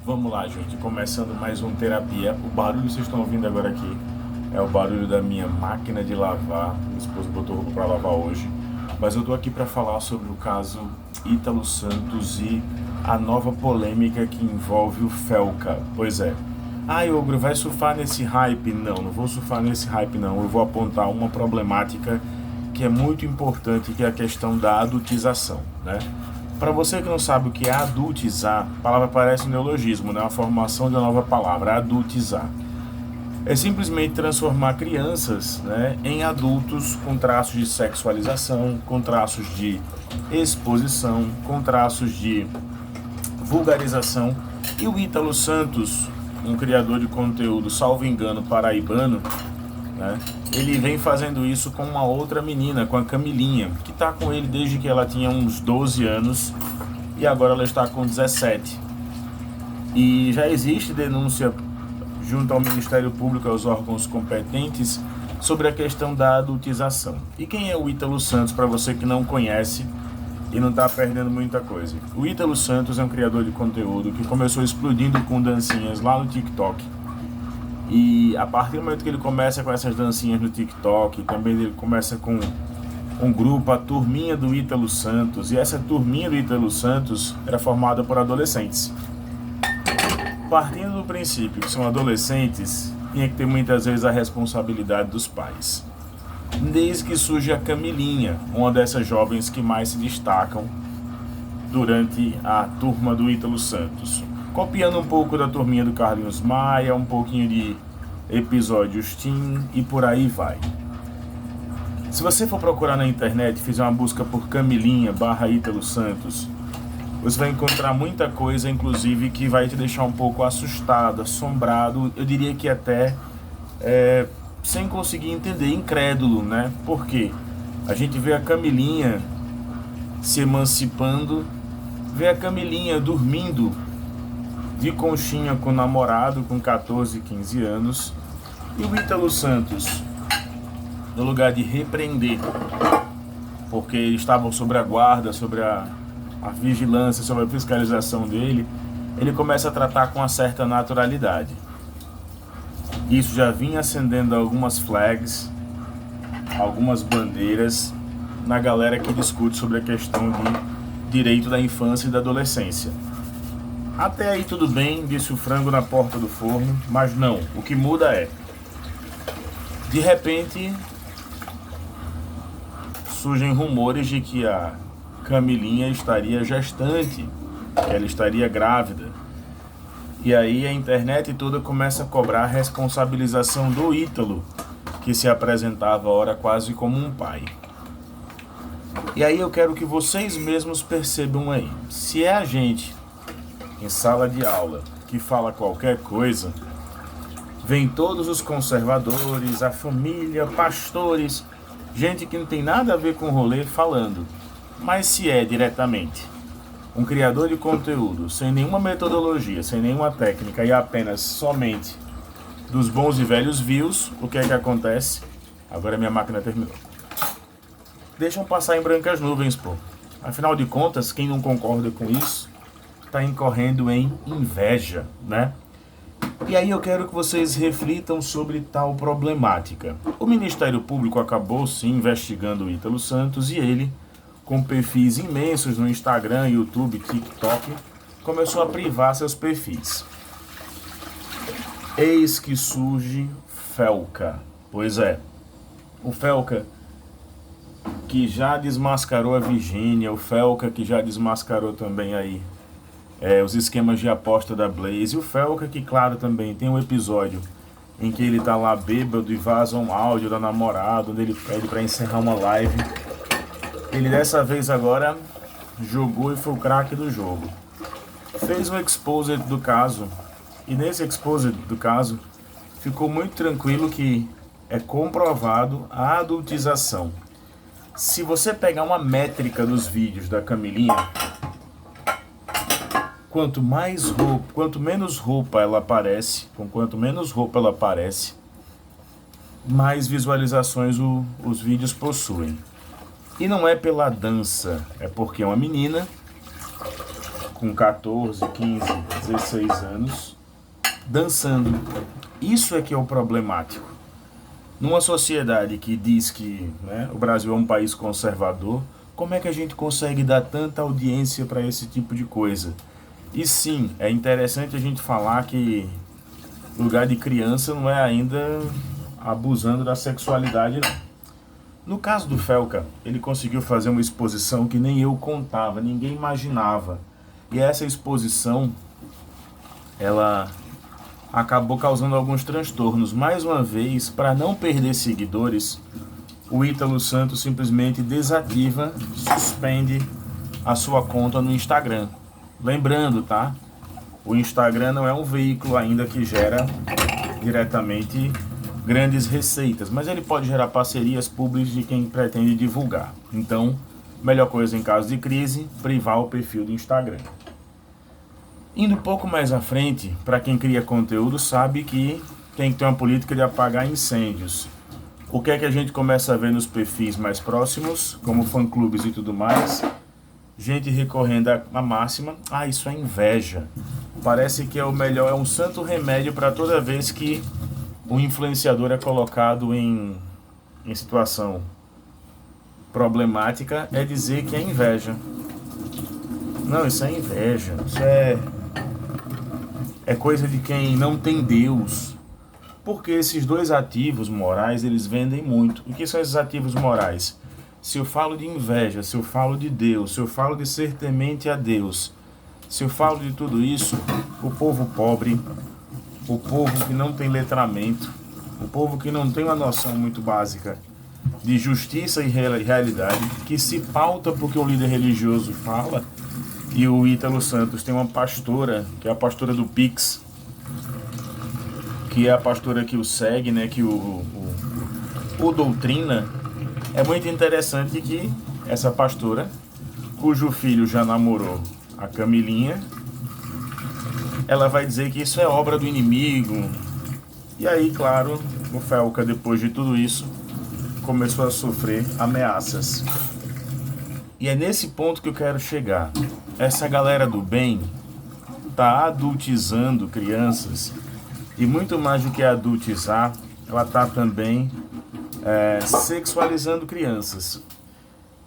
Vamos lá, gente, começando mais um terapia. O barulho que vocês estão ouvindo agora aqui é o barulho da minha máquina de lavar. Minha esposa botou roupa para lavar hoje. Mas eu tô aqui para falar sobre o caso Ítalo Santos e a nova polêmica que envolve o Felca. Pois é. Ogro, vai surfar nesse hype? Não vou surfar nesse hype não. Eu vou apontar uma problemática que é muito importante, que é a questão da adultização, né? Para você que não sabe o que é adultizar, a palavra parece um neologismo, né? A formação de uma nova palavra, adultizar. É simplesmente transformar crianças, né, em adultos com traços de sexualização, com traços de exposição, com traços de vulgarização. E o Ítalo Santos, um criador de conteúdo, salvo engano, paraibano, né, ele vem fazendo isso com uma outra menina, com a Camilinha, que está com ele desde que ela tinha uns 12 anos e agora ela está com 17. E já existe denúncia junto ao Ministério Público e aos órgãos competentes sobre a questão da adultização. E quem é o Ítalo Santos, para você que não conhece e não está perdendo muita coisa? O Ítalo Santos é um criador de conteúdo que começou explodindo com dancinhas lá no TikTok. E a partir do momento que ele começa com essas dancinhas no TikTok, também ele começa com um grupo, a turminha do Ítalo Santos. E essa turminha do Ítalo Santos era formada por adolescentes. Partindo do princípio que são adolescentes, tinha que ter muitas vezes a responsabilidade dos pais. Desde que surge a Camilinha, uma dessas jovens que mais se destacam durante a turma do Ítalo Santos. Copiando um pouco da turminha do Carlinhos Maia, um pouquinho de episódios teen e por aí vai. Se você for procurar na internet, fizer uma busca por Camilinha / Ítalo Santos, você vai encontrar muita coisa, inclusive, que vai te deixar um pouco assustado, assombrado, eu diria que até sem conseguir entender, incrédulo, né? Por quê? A gente vê a Camilinha se emancipando, vê a Camilinha dormindo de conchinha com o namorado com 14, 15 anos, e o Ítalo Santos, no lugar de repreender, porque eles estavam sob a guarda, sobre a vigilância, sobre a fiscalização dele, ele começa a tratar com uma certa naturalidade. Isso já vinha acendendo algumas flags, algumas bandeiras na galera que discute sobre a questão de direito da infância e da adolescência. Até aí tudo bem, disse o frango na porta do forno, mas não, o que muda é, de repente, surgem rumores de que a Camilinha estaria gestante, que ela estaria grávida. E aí a internet toda começa a cobrar a responsabilização do Ítalo, que se apresentava ora quase como um pai. E aí eu quero que vocês mesmos percebam aí, se é a gente em sala de aula que fala qualquer coisa, vem todos os conservadores, a família, pastores, gente que não tem nada a ver com o rolê falando. Mas se é diretamente um criador de conteúdo, sem nenhuma metodologia, sem nenhuma técnica e apenas somente dos bons e velhos views, o que é que acontece? Agora minha máquina terminou. Deixam passar em brancas nuvens, pô. Afinal de contas, quem não concorda com isso está incorrendo em inveja, né? E aí eu quero que vocês reflitam sobre tal problemática. O Ministério Público acabou sim investigando o Ítalo Santos e ele, com perfis imensos no Instagram, YouTube, TikTok, começou a privar seus perfis. Eis que surge Felca. Pois é, o Felca que já desmascarou a Virgínia, o Felca que já desmascarou também aí os esquemas de aposta da Blaze, e o Felca que, claro, também tem um episódio em que ele tá lá bêbado e vaza um áudio da namorada, onde ele pede para encerrar uma live. Ele dessa vez agora jogou e foi o craque do jogo. Fez um exposed do caso, e nesse exposed do caso ficou muito tranquilo que é comprovado a adultização. Se você pegar uma métrica dos vídeos da Camilinha, quanto menos roupa ela aparece, mais visualizações os vídeos possuem. E não é pela dança, é porque é uma menina com 14, 15, 16 anos, dançando. Isso é que é o problemático. Numa sociedade que diz que, né, o Brasil é um país conservador, como é que a gente consegue dar tanta audiência para esse tipo de coisa? E sim, é interessante a gente falar que lugar de criança não é ainda abusando da sexualidade, não. No caso do Felca, ele conseguiu fazer uma exposição que nem eu contava, ninguém imaginava. E essa exposição, ela acabou causando alguns transtornos. Mais uma vez, para não perder seguidores, o Ítalo Santos simplesmente desativa, suspende a sua conta no Instagram. Lembrando, tá? O Instagram não é um veículo ainda que gera diretamente grandes receitas, mas ele pode gerar parcerias públicas de quem pretende divulgar. Então, melhor coisa em caso de crise, privar o perfil do Instagram. Indo um pouco mais à frente, para quem cria conteúdo sabe que tem que ter uma política de apagar incêndios. O que é que a gente começa a ver nos perfis mais próximos, como fã-clubes e tudo mais? Gente recorrendo à máxima, isso é inveja. Parece que é o melhor, é um santo remédio para toda vez que o influenciador é colocado em situação problemática, é dizer que é inveja. Não, isso é inveja, isso é coisa de quem não tem Deus. Porque esses dois ativos morais, eles vendem muito. O que são esses ativos morais? Se eu falo de inveja, se eu falo de Deus, se eu falo de ser temente a Deus, se eu falo de tudo isso, o povo pobre, o povo que não tem letramento, o povo que não tem uma noção muito básica de justiça e realidade, que se pauta porque um líder religioso fala. E o Ítalo Santos tem uma pastora, que é a pastora do Pix, que é a pastora que o segue, né, que o doutrina. É muito interessante que essa pastora, cujo filho já namorou a Camilinha, ela vai dizer que isso é obra do inimigo. E aí, claro, o Felca, depois de tudo isso, começou a sofrer ameaças. E é nesse ponto que eu quero chegar. Essa galera do bem tá adultizando crianças, e muito mais do que adultizar, ela tá também sexualizando crianças.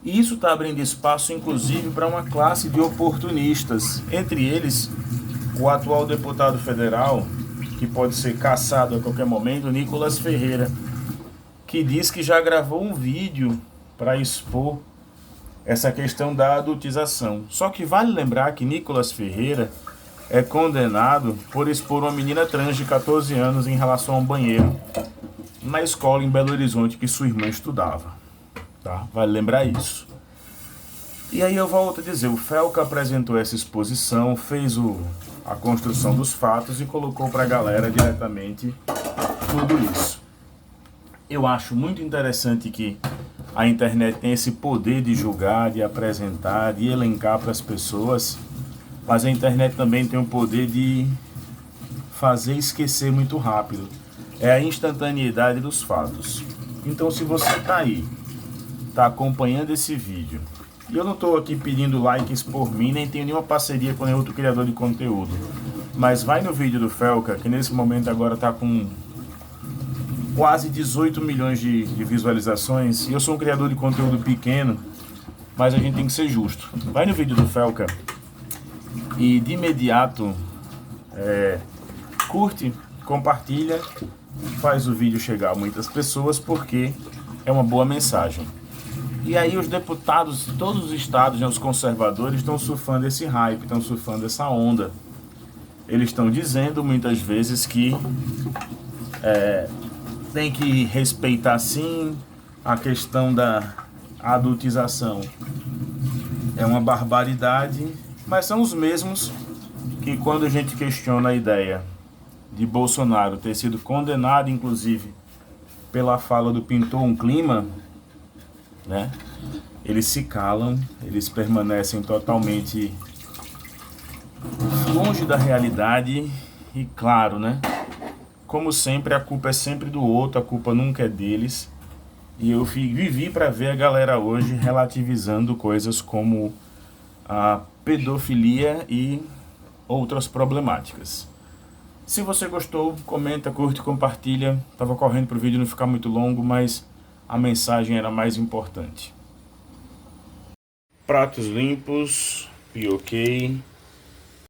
E isso está abrindo espaço, inclusive, para uma classe de oportunistas. Entre eles, o atual deputado federal, que pode ser caçado a qualquer momento, Nicolas Ferreira, que diz que já gravou um vídeo para expor essa questão da adultização. Só que vale lembrar que Nicolas Ferreira é condenado por expor uma menina trans de 14 anos em relação a um banheiro na escola em Belo Horizonte que sua irmã estudava. Tá? Vale lembrar isso. E aí eu volto a dizer, o Felca apresentou essa exposição, fez a construção dos fatos e colocou para a galera diretamente tudo isso. Eu acho muito interessante que a internet tem esse poder de julgar, de apresentar, de elencar para as pessoas, mas a internet também tem o poder de fazer esquecer muito rápido. É a instantaneidade dos fatos. Então, se você está aí, está acompanhando esse vídeo, e eu não estou aqui pedindo likes por mim, nem tenho nenhuma parceria com nenhum outro criador de conteúdo, mas vai no vídeo do Felca, que nesse momento agora está com quase 18 milhões de visualizações, e eu sou um criador de conteúdo pequeno, mas a gente tem que ser justo. Vai no vídeo do Felca e de imediato curte, compartilha, faz o vídeo chegar a muitas pessoas, porque é uma boa mensagem. E aí os deputados de todos os estados, os conservadores, estão surfando esse hype, estão surfando essa onda. Eles estão dizendo muitas vezes que tem que respeitar sim a questão da adultização. É uma barbaridade, mas são os mesmos que, quando a gente questiona a ideia de Bolsonaro ter sido condenado, inclusive, pela fala do Pintou um Clima, né? Eles se calam, eles permanecem totalmente longe da realidade e, claro, né? Como sempre, a culpa é sempre do outro, a culpa nunca é deles. E eu vivi para ver a galera hoje relativizando coisas como a pedofilia e outras problemáticas. Se você gostou, comenta, curte, compartilha. Tava correndo para o vídeo não ficar muito longo, mas a mensagem era mais importante. Pratos limpos, e ok.